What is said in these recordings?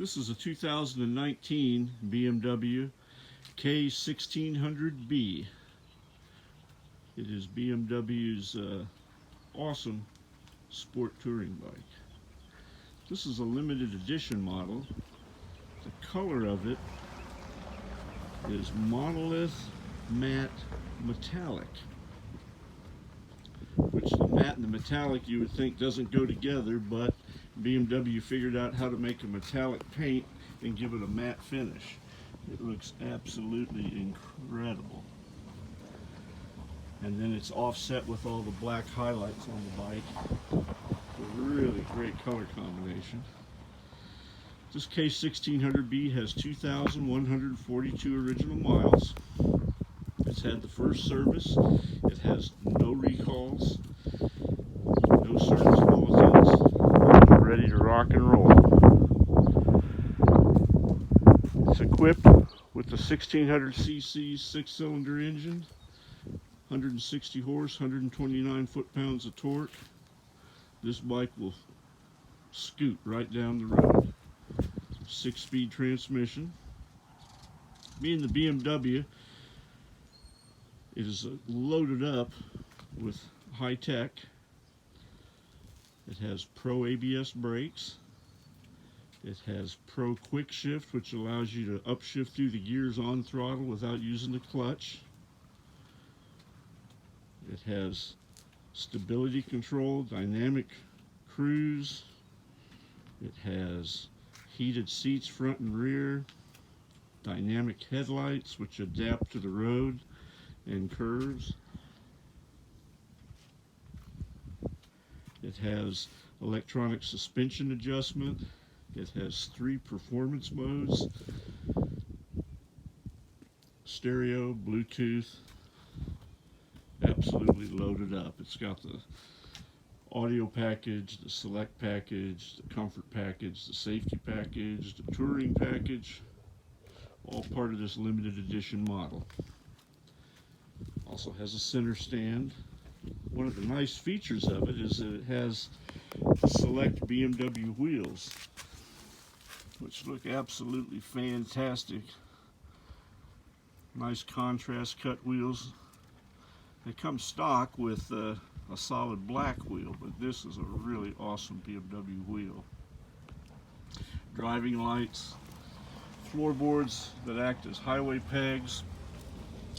This is a 2019 BMW K1600B. It is BMW's awesome sport touring bike. This is a limited edition model. The color of it is Monolith Matte Metallic, which the matte and the metallic you would think doesn't go together, but BMW figured out how to make a metallic paint and give it a matte finish. It looks absolutely incredible. And then it's offset with all the black highlights on the bike. A really great color combination. This K1600B has 2,142 original miles. It's had the first service. It has no recalls, no service bulletins. Ready to rock and roll. It's equipped with the 1600cc 6-cylinder engine, 160 horse, 129 foot-pounds of torque. This bike will scoot right down the road. 6-speed transmission. Being the BMW, it is loaded up with high tech. It has Pro ABS brakes. It has Pro Quick Shift, which allows you to upshift through the gears on throttle without using the clutch. It has stability control, dynamic cruise. It has heated seats front and rear, dynamic headlights which adapt to the road and curves. It has electronic suspension adjustment. It has 3 performance modes: stereo, Bluetooth. Absolutely loaded up. It's got the audio package, the select package, the comfort package, the safety package, the touring package, all part of this limited edition model. Also has a center stand. One of the nice features of it is that it has select BMW wheels, which look absolutely fantastic. Nice contrast cut wheels. They come stock with a solid black wheel, but this is a really awesome BMW wheel. Driving lights, floorboards that act as highway pegs,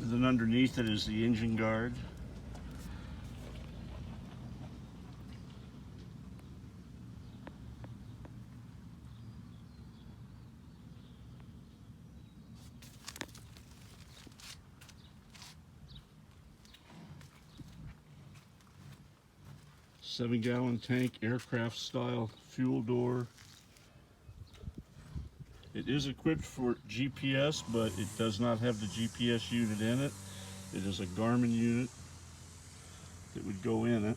and then underneath it is the engine guard. Seven-gallon tank, aircraft style fuel door. It is equipped for GPS, but it does not have the GPS unit in it. It is a Garmin unit that would go in it.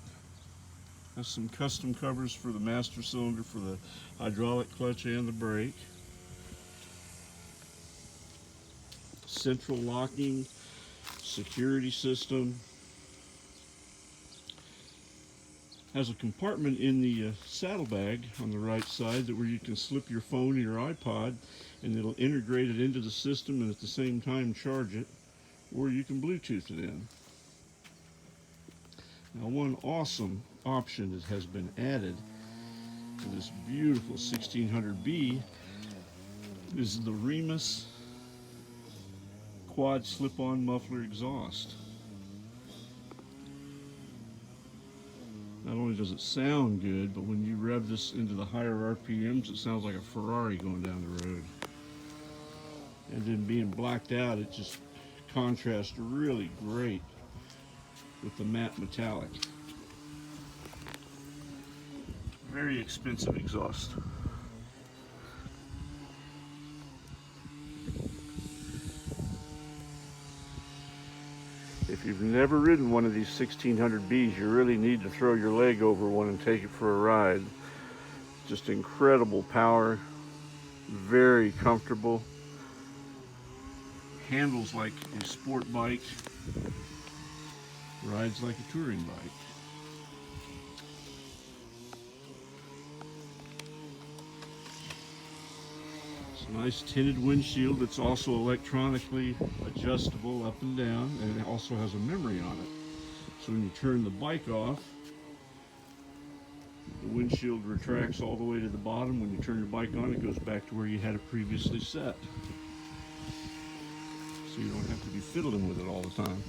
Has some custom covers for the master cylinder for the hydraulic clutch and the brake. Central locking security system. Has a compartment in the saddlebag on the right side where you can slip your phone or your iPod, and it'll integrate it into the system and at the same time charge it, or you can Bluetooth it in. Now, one awesome option that has been added to this beautiful 1600B is the Remus quad slip-on muffler exhaust. Not only does it sound good, but when you rev this into the higher RPMs, it sounds like a Ferrari going down the road. And then being blacked out, it just contrasts really great with the matte metallic. Very expensive exhaust. If you've never ridden one of these 1600Bs, you really need to throw your leg over one and take it for a ride. Just incredible power, very comfortable, handles like a sport bike, rides like a touring bike. It's a nice tinted windshield that's also electronically adjustable up and down, and it also has a memory on it. So when you turn the bike off, the windshield retracts all the way to the bottom. When you turn your bike on, it goes back to where you had it previously set. So you don't have to be fiddling with it all the time.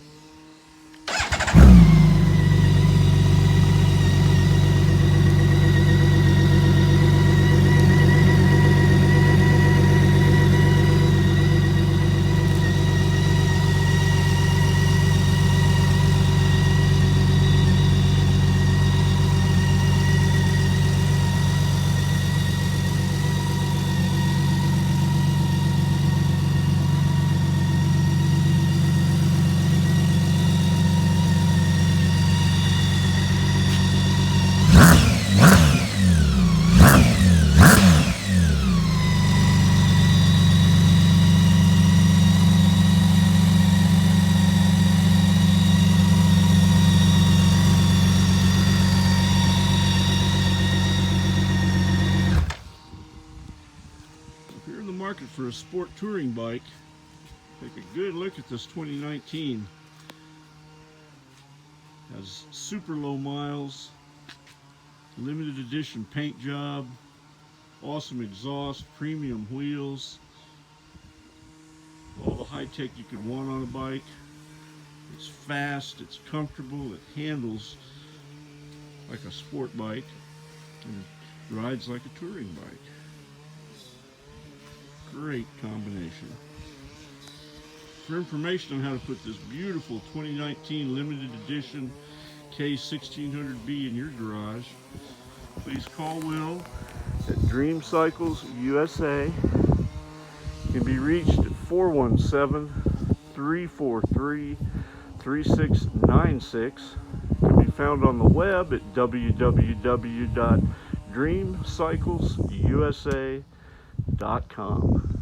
Market for a sport touring bike, take a good look at this 2019. Has super low miles, limited edition paint job, awesome exhaust, premium wheels, all the high tech you could want on a bike. It's fast, it's comfortable, it handles like a sport bike, and rides like a touring bike. Great combination. For information on how to put this beautiful 2019 limited edition K1600B in your garage, please call Will at Dream Cycles USA. You can be reached at 417-343-3696. Can be found on the web at www.dreamcyclesusa.com.